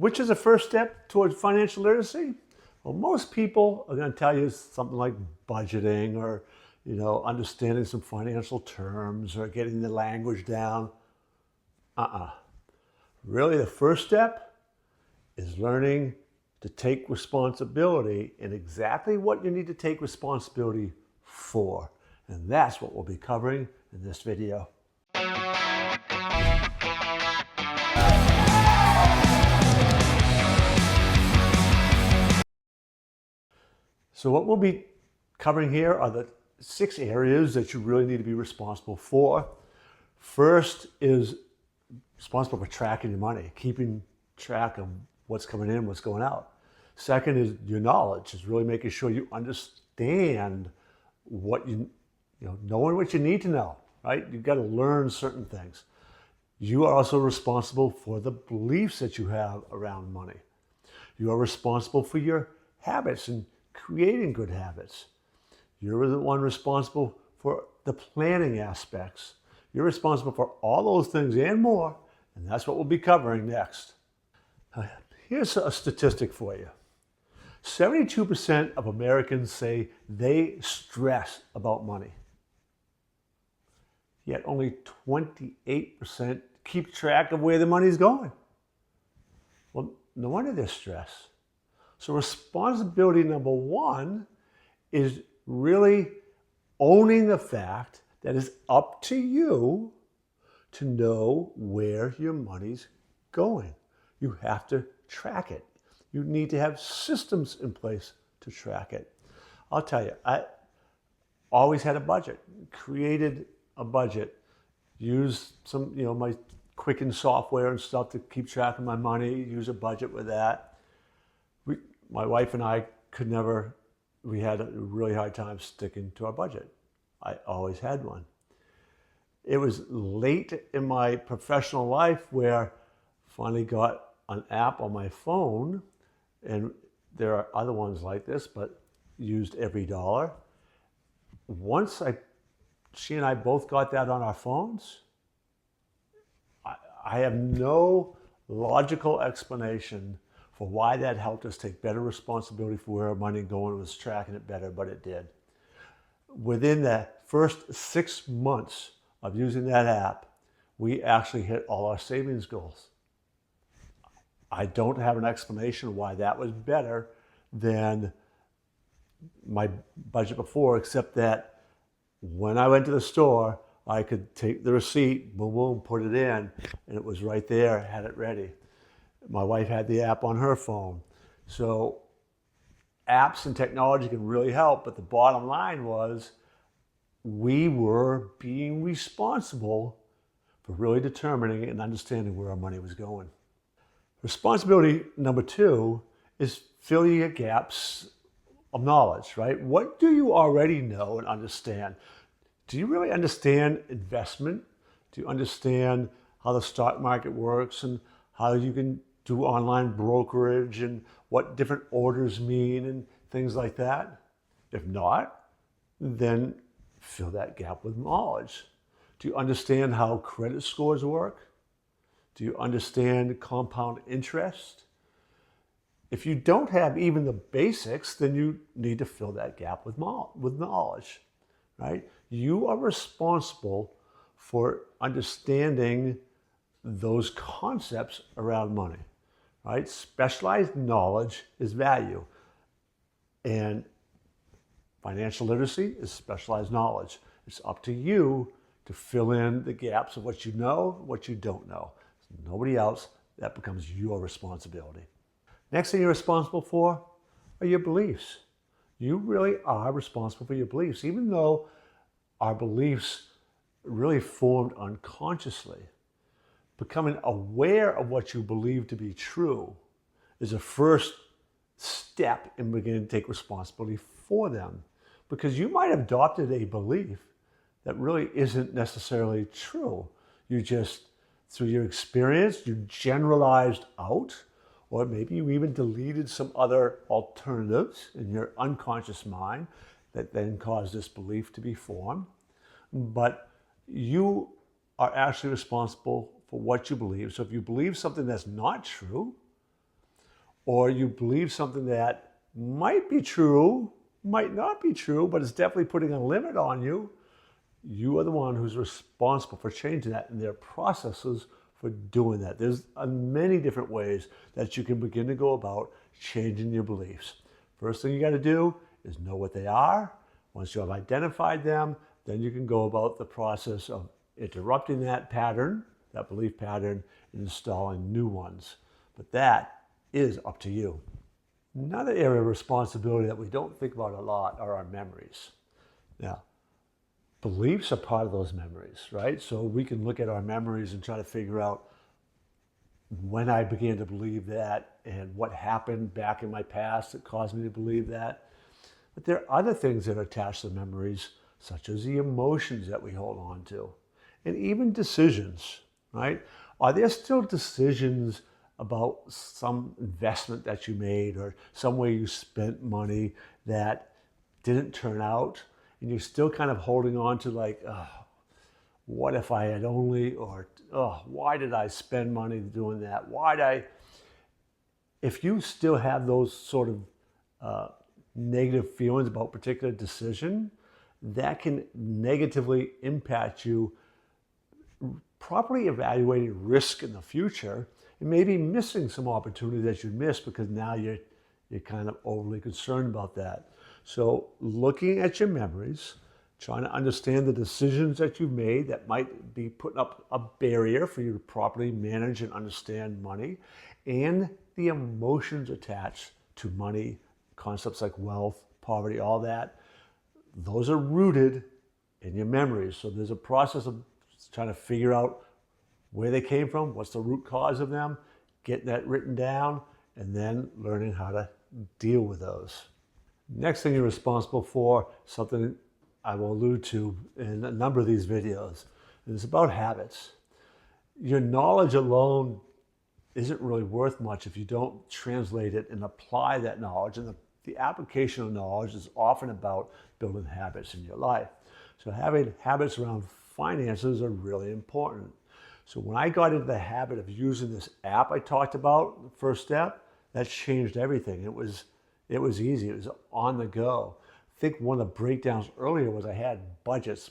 Which is the first step towards financial literacy? Well, most people are going to tell you something like budgeting or, understanding some financial terms or getting the language down. Really, the first step is learning to take responsibility in exactly what you need to take responsibility for. And that's what we'll be covering in this video. So what we'll be covering here are the 6 areas that you really need to be responsible for. First is responsible for tracking your money, keeping track of what's coming in, what's going out. Second is your knowledge, is really making sure you understand what knowing what you need to know, right? You've got to learn certain things. You are also responsible for the beliefs that you have around money. You are responsible for your habits and creating good habits. You're the one responsible for the planning aspects. You're responsible for all those things and more, and that's what we'll be covering next. Here's a statistic for you. 72% of Americans say they stress about money. Yet only 28% keep track of where the money's going. Well, no wonder there's stress. So responsibility number 1 is really owning the fact that it's up to you to know where your money's going. You have to track it. You need to have systems in place to track it. I'll tell you, I always had a budget, created a budget, used some, my Quicken software and stuff to keep track of my money, use a budget with that. My wife and I we had a really hard time sticking to our budget. I always had one. It was late in my professional life where I finally got an app on my phone, and there are other ones like this, but used every dollar. Once she and I both got that on our phones, I have no logical explanation for why that helped us take better responsibility for where our money going, was tracking it better, but it did. Within the first 6 months of using that app, we actually hit all our savings goals. I don't have an explanation why that was better than my budget before, except that when I went to the store, I could take the receipt, boom, boom, put it in, and it was right there, had it ready. My wife had the app on her phone. So apps and technology can really help, but the bottom line was we were being responsible for really determining and understanding where our money was going. Responsibility number 2 is fill your gaps of knowledge, right? What do you already know and understand? Do you really understand investment? Do you understand how the stock market works and how you can do online brokerage and what different orders mean and things like that? If not, then fill that gap with knowledge. Do you understand how credit scores work? Do you understand compound interest? If you don't have even the basics, then you need to fill that gap with knowledge, right? You are responsible for understanding those concepts around money, right? Specialized knowledge is value, and financial literacy is specialized knowledge. It's up to you to fill in the gaps of what you know, what you don't know. Nobody else. That becomes your responsibility. Next thing you're responsible for are your beliefs. You really are responsible for your beliefs, even though our beliefs really formed unconsciously. Becoming aware of what you believe to be true is a first step in beginning to take responsibility for them, because you might have adopted a belief that really isn't necessarily true. You just, through your experience, you generalized out, or maybe you even deleted some other alternatives in your unconscious mind that then caused this belief to be formed. But you are actually responsible for what you believe. So if you believe something that's not true, or you believe something that might be true, might not be true, but it's definitely putting a limit on you, you are the one who's responsible for changing that, and there are processes for doing that. There's many different ways that you can begin to go about changing your beliefs. First thing you got to do is know what they are. Once you have identified them, then you can go about the process of interrupting that pattern, that belief pattern, and installing new ones. But that is up to you. Another area of responsibility that we don't think about a lot are our memories. Now, beliefs are part of those memories, right? So we can look at our memories and try to figure out when I began to believe that and what happened back in my past that caused me to believe that. But there are other things that are attached to memories, such as the emotions that we hold on to, and even decisions, right? Are there still decisions about some investment that you made or some way you spent money that didn't turn out, and you're still kind of holding on to like, oh, what if I had only, or oh, why did I spend money doing that? If you still have those sort of negative feelings about a particular decision, that can negatively impact you properly evaluating risk in the future, and maybe missing some opportunity that you missed because now you're kind of overly concerned about that. So looking at your memories, trying to understand the decisions that you've made that might be putting up a barrier for you to properly manage and understand money, and the emotions attached to money, concepts like wealth, poverty, all that, those are rooted in your memories. So there's a process of trying to figure out where they came from, what's the root cause of them, getting that written down, and then learning how to deal with those. Next thing you're responsible for, something I will allude to in a number of these videos, is about habits. Your knowledge alone isn't really worth much if you don't translate it and apply that knowledge. And the application of knowledge is often about building habits in your life. So having habits around finances are really important. So when I got into the habit of using this app I talked about, the first step, that changed everything. It was easy. It was on the go. I think one of the breakdowns earlier was I had budgets,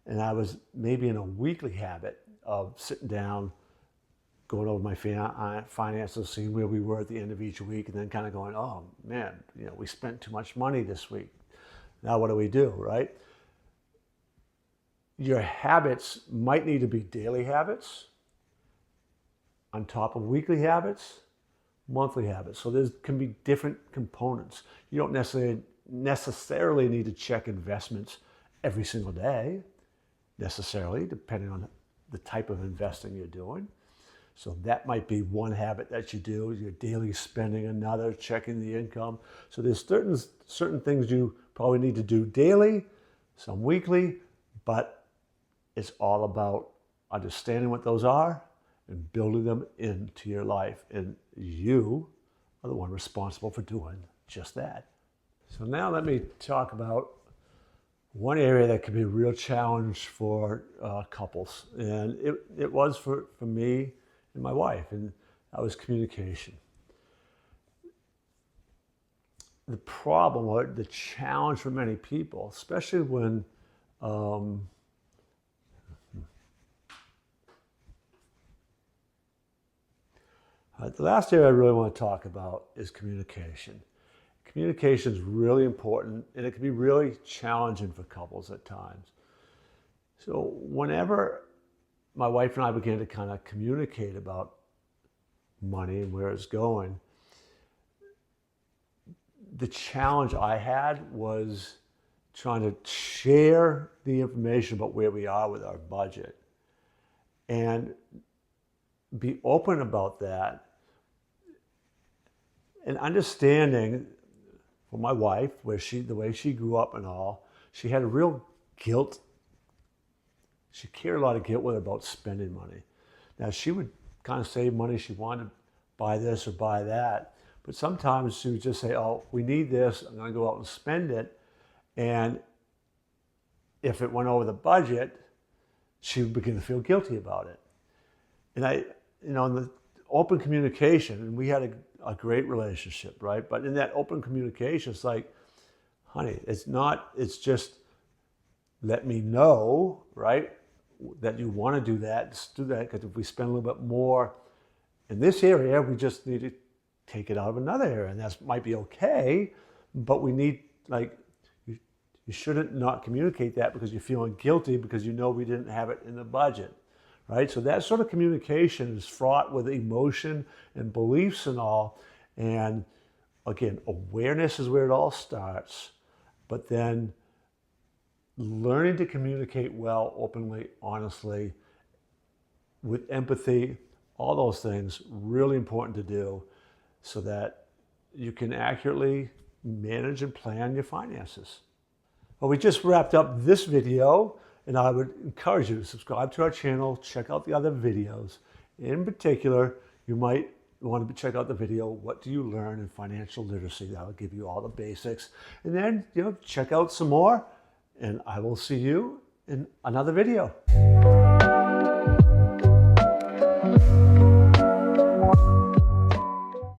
and I was maybe in a weekly habit of sitting down, going over my finances, seeing where we were at the end of each week, and then kind of going, oh man, we spent too much money this week. Now what do we do, right? Your habits might need to be daily habits on top of weekly habits, monthly habits. So there can be different components. You don't necessarily need to check investments every single day, necessarily, depending on the type of investing you're doing. So that might be one habit that you do. Your daily spending, another, checking the income. So there's certain things you probably need to do daily, some weekly, but it's all about understanding what those are and building them into your life. And you are the one responsible for doing just that. So now let me talk about one area that can be a real challenge for couples. And it was for me and my wife, and that was communication. The problem or the challenge for many people, especially when the last area I really want to talk about is communication. Communication is really important, and it can be really challenging for couples at times. So whenever my wife and I began to kind of communicate about money and where it's going, the challenge I had was trying to share the information about where we are with our budget and be open about that, and understanding for my wife, the way she grew up and all, she had a real guilt. She carried a lot of guilt with her about spending money. Now, she would kind of save money. She wanted to buy this or buy that. But sometimes she would just say, oh, we need this. I'm going to go out and spend it. And if it went over the budget, she would begin to feel guilty about it. And in the open communication, and we had a great relationship, right? But in that open communication, it's like, honey, it's just let me know, right, that you want to do that. Just do that, because if we spend a little bit more in this area, we just need to take it out of another area, and that might be okay, but we need, like, you shouldn't not communicate that because you're feeling guilty because you know we didn't have it in the budget, right? So that sort of communication is fraught with emotion and beliefs and all. And again, awareness is where it all starts, but then learning to communicate well, openly, honestly, with empathy, all those things, really important to do so that you can accurately manage and plan your finances. Well, we just wrapped up this video, and I would encourage you to subscribe to our channel, check out the other videos. In particular, you might want to check out the video, What Do You Learn in Financial Literacy? That will give you all the basics. And then, check out some more, and I will see you in another video.